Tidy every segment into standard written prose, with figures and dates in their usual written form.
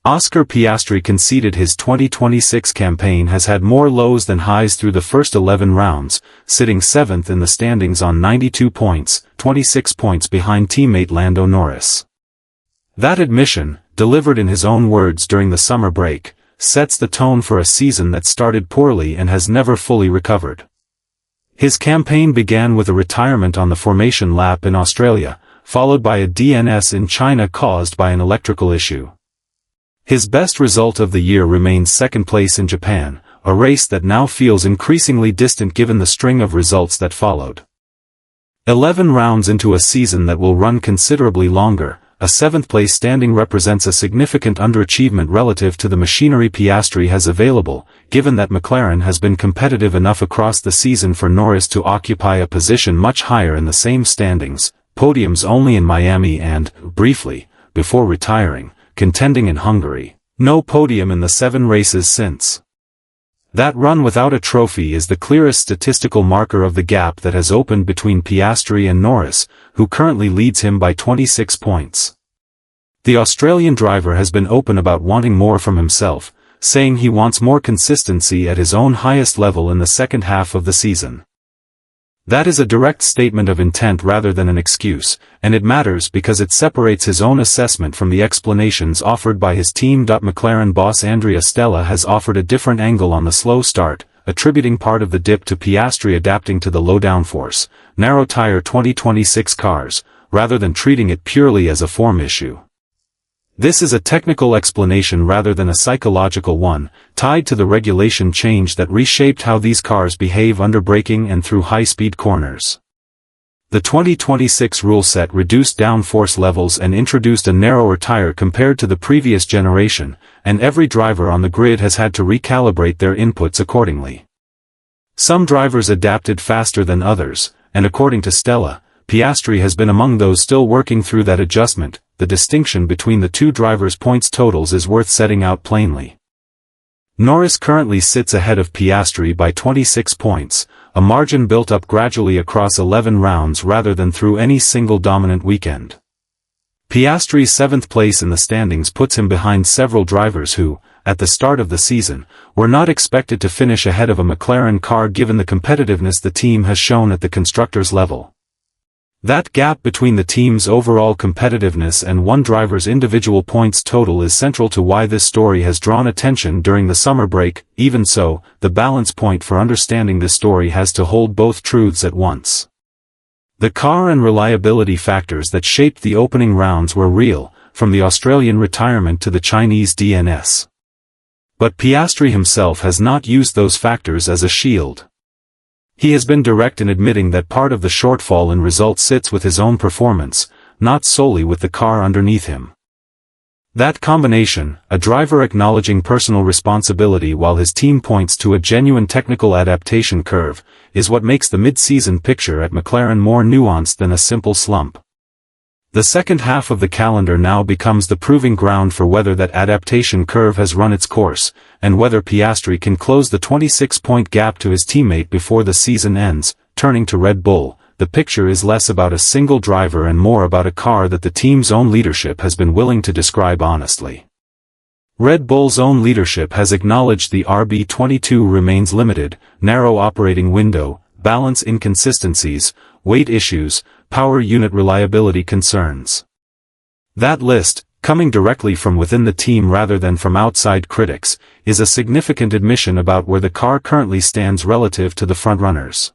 Oscar Piastri conceded his 2026 campaign has had more lows than highs through the first 11 rounds, sitting 7th in the standings on 92 points, 26 points behind teammate Lando Norris. That admission, delivered in his own words during the summer break, sets the tone for a season that started poorly and has never fully recovered. His campaign began with a retirement on the formation lap in Australia, followed by a DNS in China caused by an electrical issue. His best result of the year remains second place in Japan, a race that now feels increasingly distant given the string of results that followed. 11 rounds into a season that will run considerably longer, a 7th place standing represents a significant underachievement relative to the machinery Piastri has available, given that McLaren has been competitive enough across the season for Norris to occupy a position much higher in the same standings, podiums only in Miami and, briefly, before retiring, contending in Hungary. No podium in the 7 races since. That run without a trophy is the clearest statistical marker of the gap that has opened between Piastri and Norris, who currently leads him by 26 points. The Australian driver has been open about wanting more from himself, saying he wants more consistency at his own highest level in the second half of the season. That is a direct statement of intent rather than an excuse, and it matters because it separates his own assessment from the explanations offered by his team. McLaren boss Andrea Stella has offered a different angle on the slow start, attributing part of the dip to Piastri adapting to the low downforce, narrow-tire 2026 cars, rather than treating it purely as a form issue. This is a technical explanation rather than a psychological one, tied to the regulation change that reshaped how these cars behave under braking and through high-speed corners. The 2026 rule set reduced downforce levels and introduced a narrower tire compared to the previous generation, and every driver on the grid has had to recalibrate their inputs accordingly. Some drivers adapted faster than others, and according to Stella, Piastri has been among those still working through that adjustment. The distinction between the two drivers' points totals is worth setting out plainly. Norris currently sits ahead of Piastri by 26 points, a margin built up gradually across 11 rounds rather than through any single dominant weekend. Piastri's 7th place in the standings puts him behind several drivers who, at the start of the season, were not expected to finish ahead of a McLaren car given the competitiveness the team has shown at the constructors' level. That gap between the team's overall competitiveness and one driver's individual points total is central to why this story has drawn attention during the summer break. Even so, the balance point for understanding this story has to hold both truths at once. The car and reliability factors that shaped the opening rounds were real, from the Australian retirement to the Chinese DNS. But Piastri himself has not used those factors as a shield. He has been direct in admitting that part of the shortfall in results sits with his own performance, not solely with the car underneath him. That combination, a driver acknowledging personal responsibility while his team points to a genuine technical adaptation curve, is what makes the mid-season picture at McLaren more nuanced than a simple slump. The second half of the calendar now becomes the proving ground for whether that adaptation curve has run its course, and whether Piastri can close the 26-point gap to his teammate before the season ends. Turning to Red Bull, the picture is less about a single driver and more about a car that the team's own leadership has been willing to describe honestly. Red Bull's own leadership has acknowledged the RB22 remains limited, narrow operating window, balance inconsistencies, weight issues, power unit reliability concerns. That list, coming directly from within the team rather than from outside critics, is a significant admission about where the car currently stands relative to the frontrunners.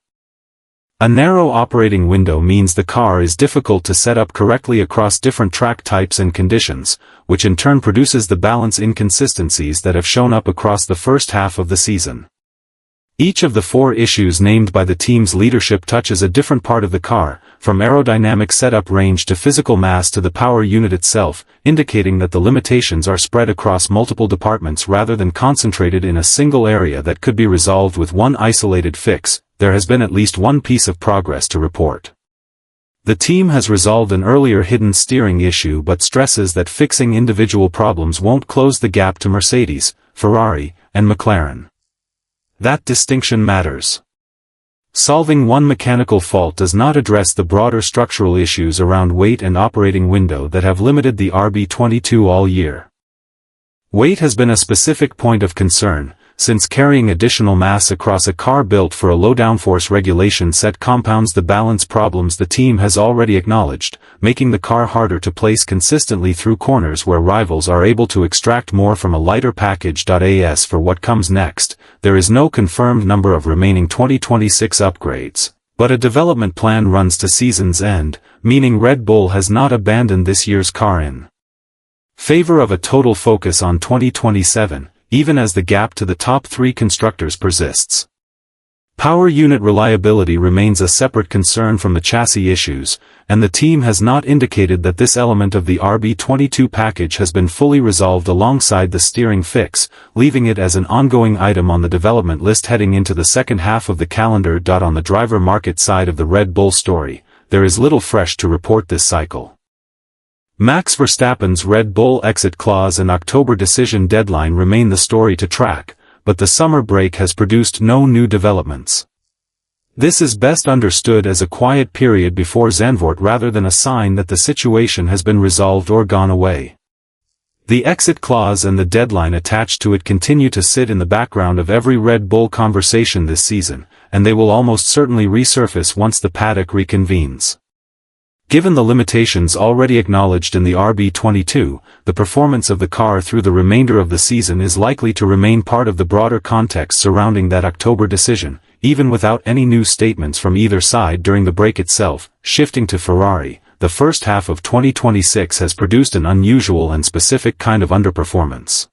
A narrow operating window means the car is difficult to set up correctly across different track types and conditions, which in turn produces the balance inconsistencies that have shown up across the first half of the season. Each of the 4 issues named by the team's leadership touches a different part of the car, from aerodynamic setup range to physical mass to the power unit itself, indicating that the limitations are spread across multiple departments rather than concentrated in a single area that could be resolved with one isolated fix. There has been at least one piece of progress to report. The team has resolved an earlier hidden steering issue but stresses that fixing individual problems won't close the gap to Mercedes, Ferrari, and McLaren. That distinction matters. Solving one mechanical fault does not address the broader structural issues around weight and operating window that have limited the RB22 all year. Weight has been a specific point of concern, since carrying additional mass across a car built for a low downforce regulation set compounds the balance problems the team has already acknowledged, making the car harder to place consistently through corners where rivals are able to extract more from a lighter package. As for what comes next, there is no confirmed number of remaining 2026 upgrades, but a development plan runs to season's end, meaning Red Bull has not abandoned this year's car in favor of a total focus on 2027, even as the gap to the top three constructors persists. Power unit reliability remains a separate concern from the chassis issues, and the team has not indicated that this element of the RB22 package has been fully resolved alongside the steering fix, leaving it as an ongoing item on the development list heading into the second half of the calendar. On the driver market side of the Red Bull story, there is little fresh to report this cycle. Max Verstappen's Red Bull exit clause and October decision deadline remain the story to track, but the summer break has produced no new developments. This is best understood as a quiet period before Zandvoort rather than a sign that the situation has been resolved or gone away. The exit clause and the deadline attached to it continue to sit in the background of every Red Bull conversation this season, and they will almost certainly resurface once the paddock reconvenes. Given the limitations already acknowledged in the RB22, the performance of the car through the remainder of the season is likely to remain part of the broader context surrounding that October decision, even without any new statements from either side during the break itself. Shifting to Ferrari, the first half of 2026 has produced an unusual and specific kind of underperformance.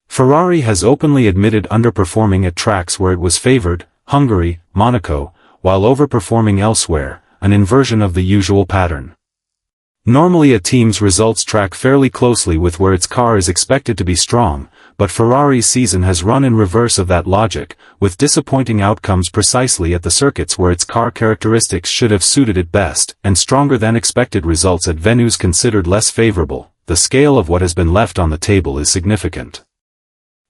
Ferrari has openly admitted underperforming at tracks where it was favored, Hungary, Monaco, while overperforming elsewhere, an inversion of the usual pattern. Normally a team's results track fairly closely with where its car is expected to be strong, but Ferrari's season has run in reverse of that logic, with disappointing outcomes precisely at the circuits where its car characteristics should have suited it best, and stronger than expected results at venues considered less favorable. The scale of what has been left on the table is significant.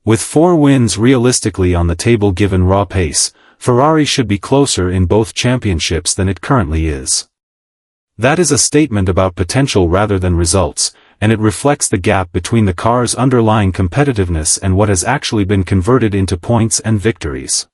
With 4 wins realistically on the table given raw pace, Ferrari should be closer in both championships than it currently is. That is a statement about potential rather than results, and it reflects the gap between the car's underlying competitiveness and what has actually been converted into points and victories.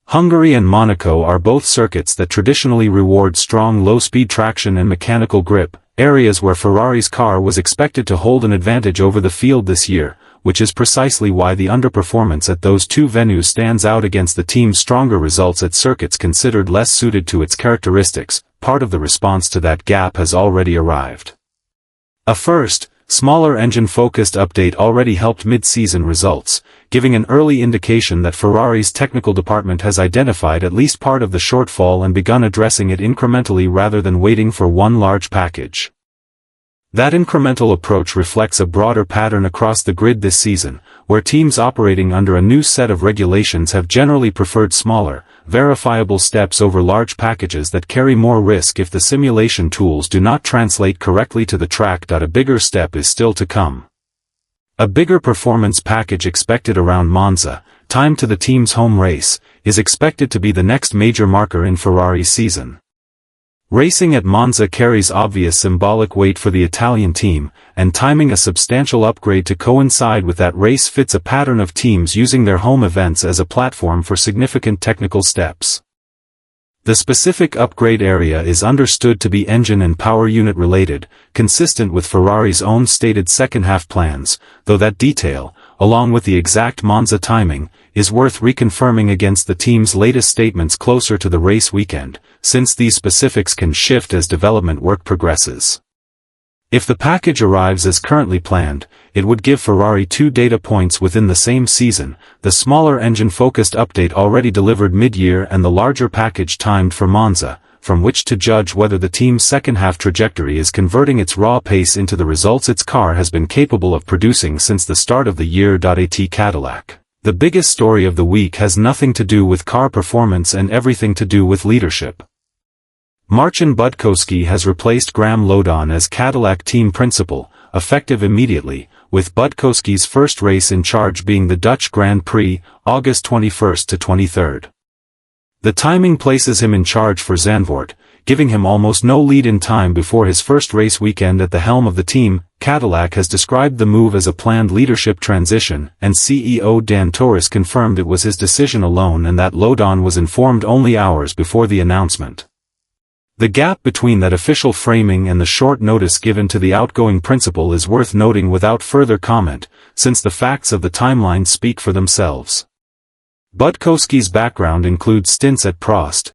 Hungary and Monaco are both circuits that traditionally reward strong low-speed traction and mechanical grip, areas where Ferrari's car was expected to hold an advantage over the field this year, which is precisely why the underperformance at those two venues stands out against the team's stronger results at circuits considered less suited to its characteristics. Part of the response to that gap has already arrived. A first, smaller engine-focused update already helped mid-season results, giving an early indication that Ferrari's technical department has identified at least part of the shortfall and begun addressing it incrementally rather than waiting for one large package. That incremental approach reflects a broader pattern across the grid this season, where teams operating under a new set of regulations have generally preferred smaller, verifiable steps over large packages that carry more risk if the simulation tools do not translate correctly to the track. A bigger step is still to come. A bigger performance package expected around Monza, timed to the team's home race, is expected to be the next major marker in Ferrari's season. Racing at Monza carries obvious symbolic weight for the Italian team, and timing a substantial upgrade to coincide with that race fits a pattern of teams using their home events as a platform for significant technical steps. The specific upgrade area is understood to be engine and power unit related, consistent with Ferrari's own stated second-half plans, though that detail, along with the exact Monza timing, is worth reconfirming against the team's latest statements closer to the race weekend, since these specifics can shift as development work progresses. If the package arrives as currently planned, it would give Ferrari 2 data points within the same season, the smaller engine-focused update already delivered mid-year and the larger package timed for Monza, from which to judge whether the team's second-half trajectory is converting its raw pace into the results its car has been capable of producing since the start of the year. At Cadillac, the biggest story of the week has nothing to do with car performance and everything to do with leadership. Marcin Budkowski has replaced Graham Lodon as Cadillac team principal, effective immediately, with Budkowski's first race in charge being the Dutch Grand Prix, August 21 to 23. The timing places him in charge for Zandvoort, giving him almost no lead in time before his first race weekend at the helm of the team. Cadillac has described the move as a planned leadership transition, and CEO Dan Torres confirmed it was his decision alone and that Lodon was informed only hours before the announcement. The gap between that official framing and the short notice given to the outgoing principal is worth noting without further comment, since the facts of the timeline speak for themselves. Budkowski's background includes stints at Prost,